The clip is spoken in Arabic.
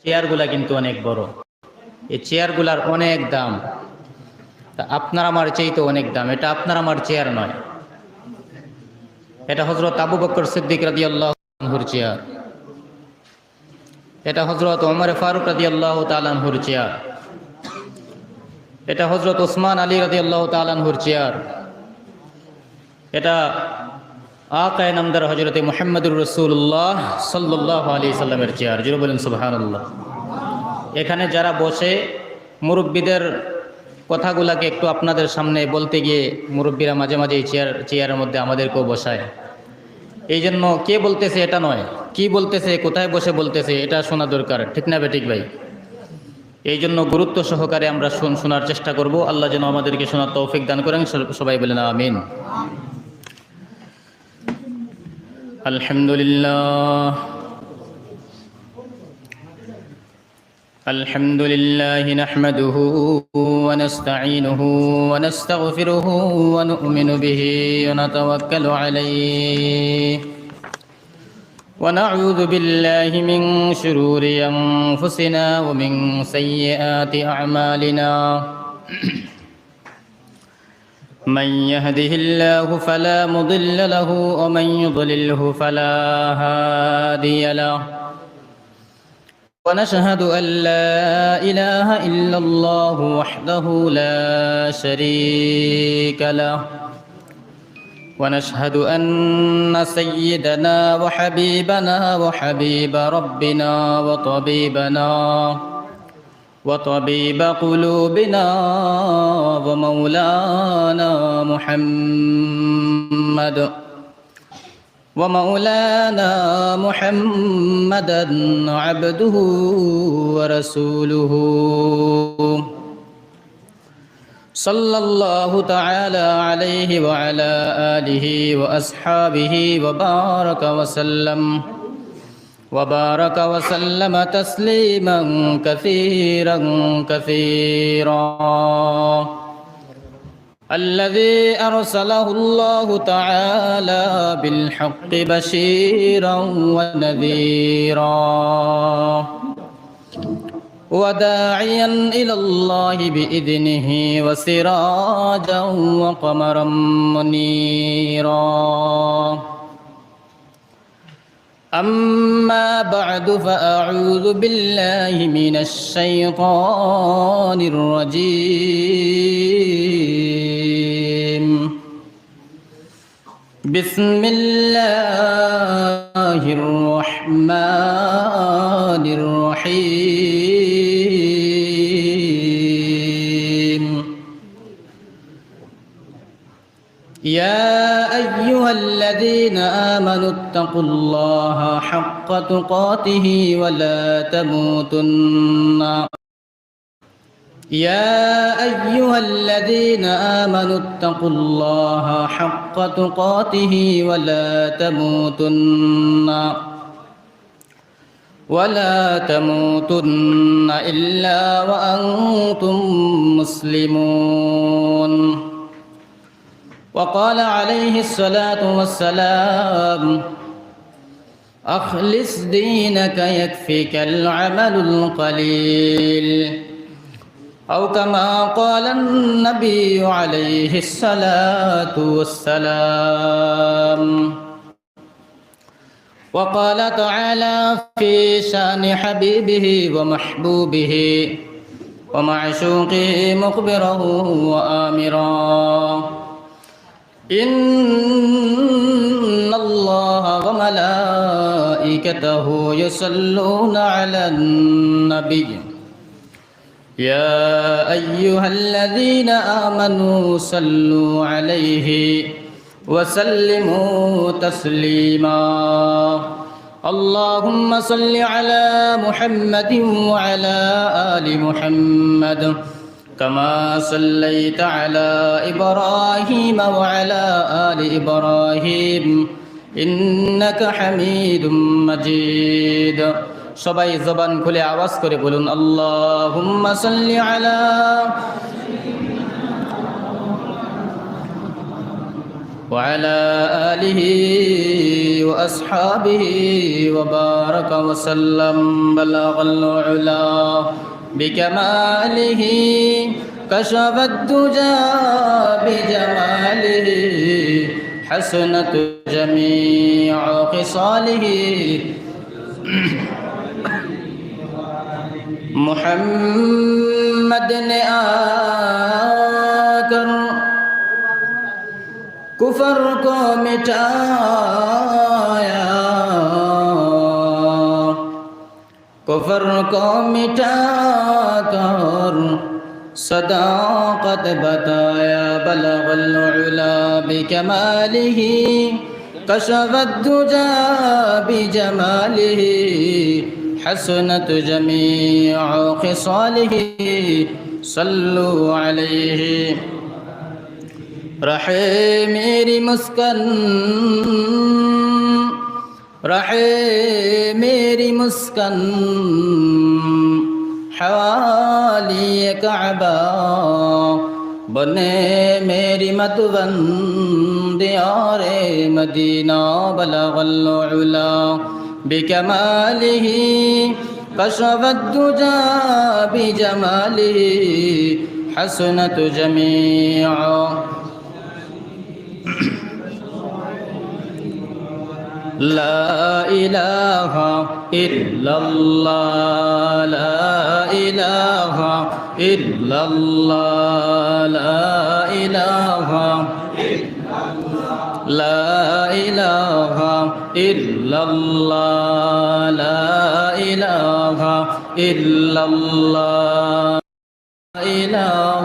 চেয়ারগুলা কিন্তু অনেক বড়। এই চেয়ারগুলার অনেক দাম। তা আপনার আমার চাইতে অনেক দাম। এটা আপনার আমার চেয়ার নয়, এটা হযরত আবু বকর সিদ্দিক রাদিয়াল্লাহু আনহুর চেয়ার। এটা হযরত ওমর ফারুক রাদিয়াল্লাহু তাআলা আনহুর চেয়ার। এটা হযরত ওসমান আলী রাদিয়াল্লাহু তাআলা আনহুর চেয়ার। এটা আকায়ে নামদার হযরতে মুহাম্মদুর রাসূলুল্লাহ সাল্লাল্লাহু আলাইহি সাল্লামের চেয়ার। জোরে বলেন সুবহানাল্লাহ। এখানে যারা বসে মুরব্বীদের কথাগুলাকে একটু আপনাদের সামনে বলতে গিয়ে মুরব্বীরা মাঝে মাঝে এই চেয়ারের মধ্যে আমাদেরকেও বসায়। এই জন্য কে বলতেছে এটা নয়, কি বলতেছে, কোথায় বসে বলতেছে এটা শোনা দরকার, ঠিক না বেঠিক ভাই? এই জন্য গুরুত্ব সহকারে আমরা শোনার চেষ্টা করব। আল্লাহ যেন আমাদেরকে শোনার তৌফিক দান করেন। সবাই বলেন আমিন। আলহামদুলিল্লাহ الحمد لله نحمده ونستعينه ونستغفره ونؤمن به ونتوكل عليه ونعوذ بالله من شرور أنفسنا ومن سيئات أعمالنا من يهده الله فلا مضل له ومن يضلله فلا هادي له ونشهد أن لا إله إلا الله وحده لا شريك له ونشهد أن سيدنا وحبيبنا وحبيب ربنا وطبيب قلوبنا ومولانا محمدا عبده ورسوله صلى الله تعالى عليه وعلى آله وأصحابه وبارك وسلم تسليما كثيرا الذي أرسله الله تعالى بالحق بشيرا ونذيرا وداعيا إلى الله بإذنه وسراجا وقمرا منيرا أما بعد فأعوذ بالله من الشيطان الرجيم بسم الله الرحمن الرحيم يا أيها الذين آمنوا اتقوا الله حق تقاته ولا تموتن يا أيها الذين آمنوا اتقوا الله حق تقاته ولا تموتن إلا وأنتم مسلمون وقال عليه الصلاة والسلام أخلص دينك يكفيك العمل القليل أو كما قال النبي عليه الصلاة والسلام وقال تعالى في شان حبيبه ومحبوبه ومعشوقه مخبره وآمرا إن الله وملائكته يصلون على النبي يا أيها الذين آمنوا صلوا عليه وسلموا تسليما اللهم صل على محمد وعلى آل محمد كما صليت على إبراهيم وعلى آل إبراهيم إنك حميد مجيد সবাই জবান খুলে আওয়াজ করে বলুন আল্লাহুম্মা সাল্লি আলা وعلى آله وأصحابه وبارك وسلم بلغ العلا بكماله كشف الدجى بجماله حسنت جميع خصاله محمد نے آकर کفر کو مٹایا کفر کو مٹا کر صداقت بتایا بلغ العلا بکمالہ کشف الدجى بجماله حسنت جميع خصاله صلوا عليه رہے میری مسکن رہے میری مسکن حوالی کعبہ بنے میری متون دیار مدینہ بلغ العلا بکمالہ کشف الدجى بجمالہ حسنت جميع لا إله إلا الله لا إله إلا الله لا إله لا إله إلا الله لا إله إلا الله لا إله